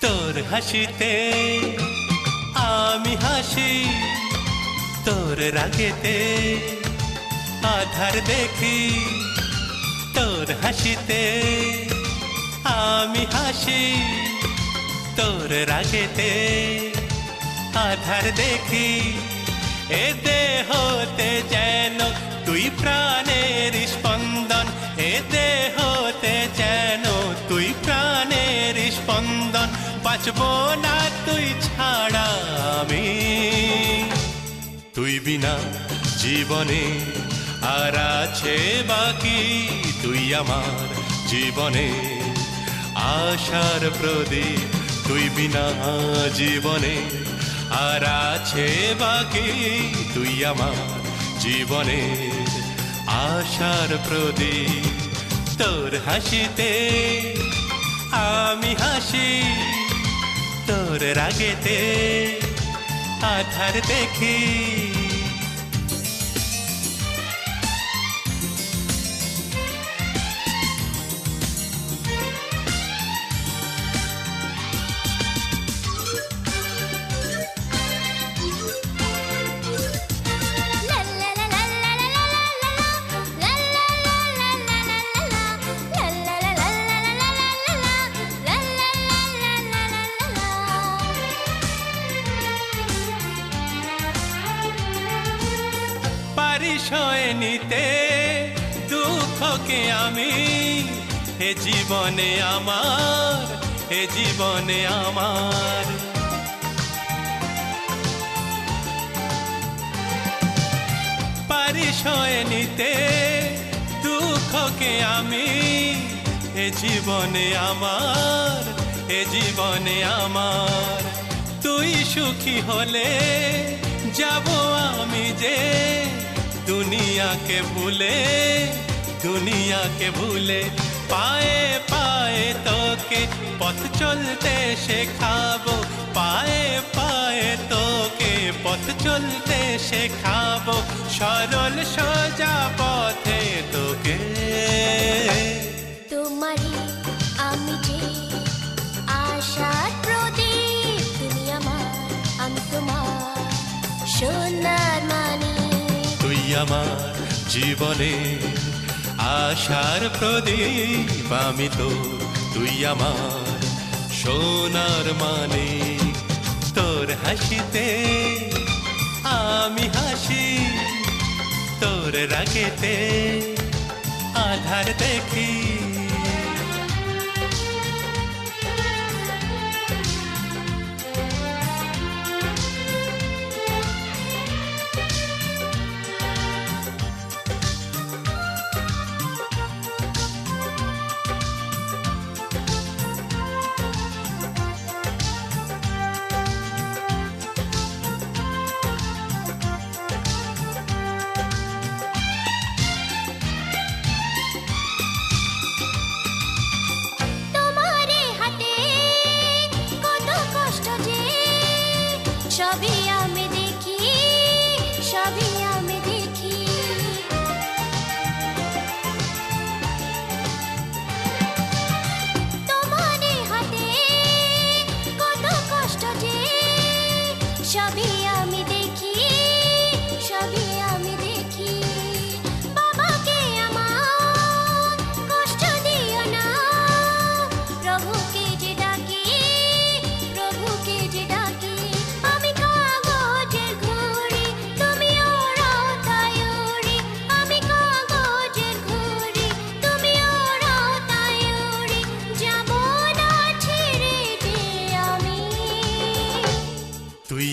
তোর হাসিতে আমি হাসি, তোর রাগেতে আধার দেখি। তোর হাসিতে আমি হাসি, তোর রাগেতে আধার দেখি। এ দেহতে যেন তুই প্রাণের স্পন্দন, এ দেহতে যেন তুই প্রাণের স্পন্দন। বাঁচবো না তুই ছাড়া আমি, তুই বিনা জীবনে আর আছে বাকি। তুই আমার জীবনে আশার প্রদীপ, তুই বিনা জীবনে আর আছে বাকি। তুই আমার জীবনে আশার প্রদীপ। তোর হাসিতে আমি হাসি, তোর রাগেতে আধার দেখি। সয়ে নিতে দুঃখকে আমি, হে জীবনে আমার, হে জীবনে আমার। পারি সয়ে নিতে দুঃখকে আমি, হে জীবনে আমার, হে জীবনে আমার। তুই সুখী হলে যাব আমি যে দুনিয়াকে ভুলে, দুনিয়াকে ভুলে। পায়ে পায়ে তোকে পথ চলতে শেখাবো, পায়ে পায়ে তোকে পথ চলতে শেখাবো। সরল সোজা পথে তোকে। তোমারই আমি যে আশার প্রদীপ, তুমি আমার আমি তোমার সোনার মানিক। তুই আমার জীবনে আশার প্রদীপ, আমি তো তুই আমার সোনার মানিক। তোর হাসিতে আমি হাসি, তোর রাগেতে আধার দেখি।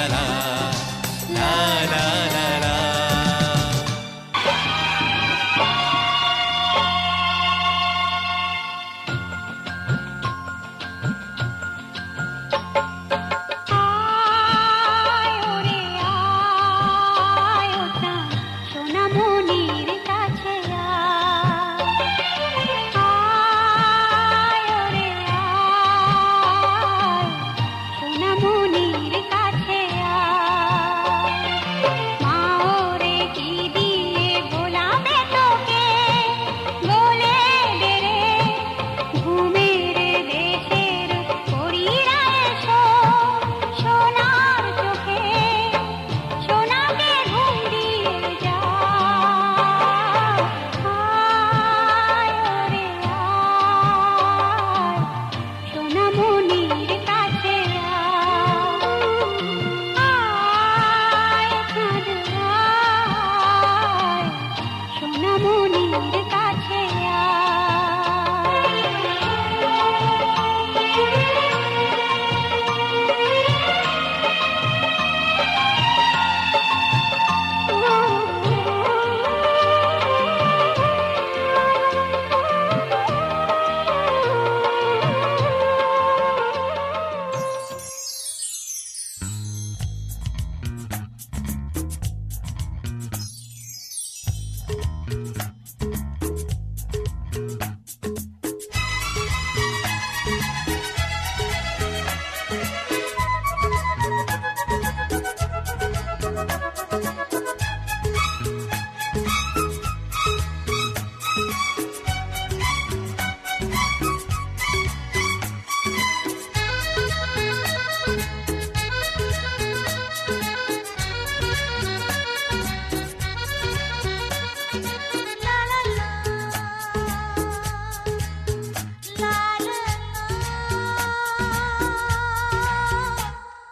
la la la la la la.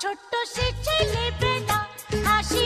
ছোট্ট সে ছেলে বেলা হাসি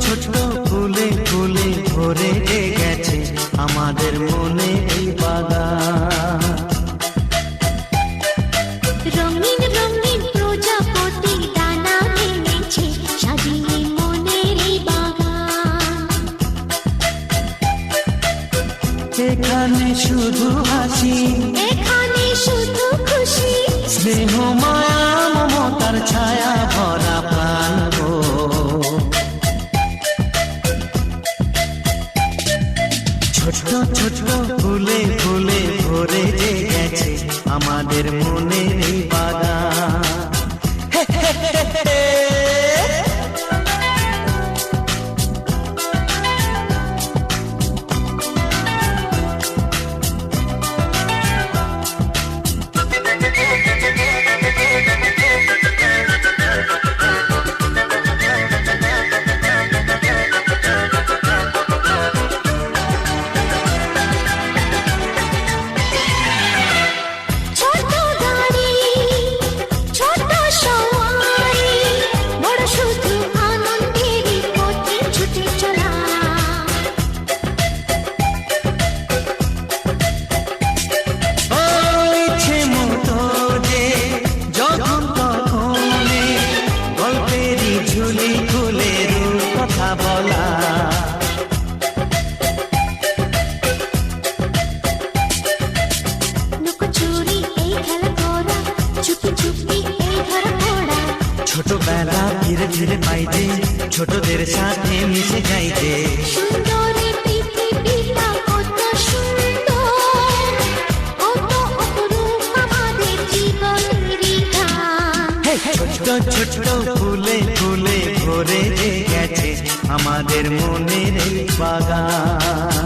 ছোট ফুলে ফুলে ভরে গেছে আমাদের মনে এই বাগান। রঙিন রঙিন প্রজাপতি ডানা মেলেছে সাজিয়ে মনের এই বাগান। এখানে শুধু হাসি, এখানে শুধু খুশি, স্নেহ মায়া মমতার ছায়া ভরা প্রাণ গো। ছোট ছোট ফুলে ফুলে ভরে গেছে আমাদের মনে এই বাগান। ছোট গাড়ি ছোট সওয়ারি, বড় শুধু আনন্দেরই পথে ছুটে চলা। ইচ্ছে মতো যে যখন তখনে গল্পেরই ঝুলি খুলে রূপ কথা বলা। লুকোচুরি এই খেলা করা, চুপি চুপি এই ধরা পড়া। ছোটবেলা ধীরে ধীরে পাইতে ছোটদের সাথে মিশে যাইতে। সুন্দরী পৃথিবীটা কত সুন্দর, কত অপরূপ আমাদের জীবনেরই গান। ছোট ছোট ফুলে ফুলে ভরে গেছে আমাদের মনের এই বাগান।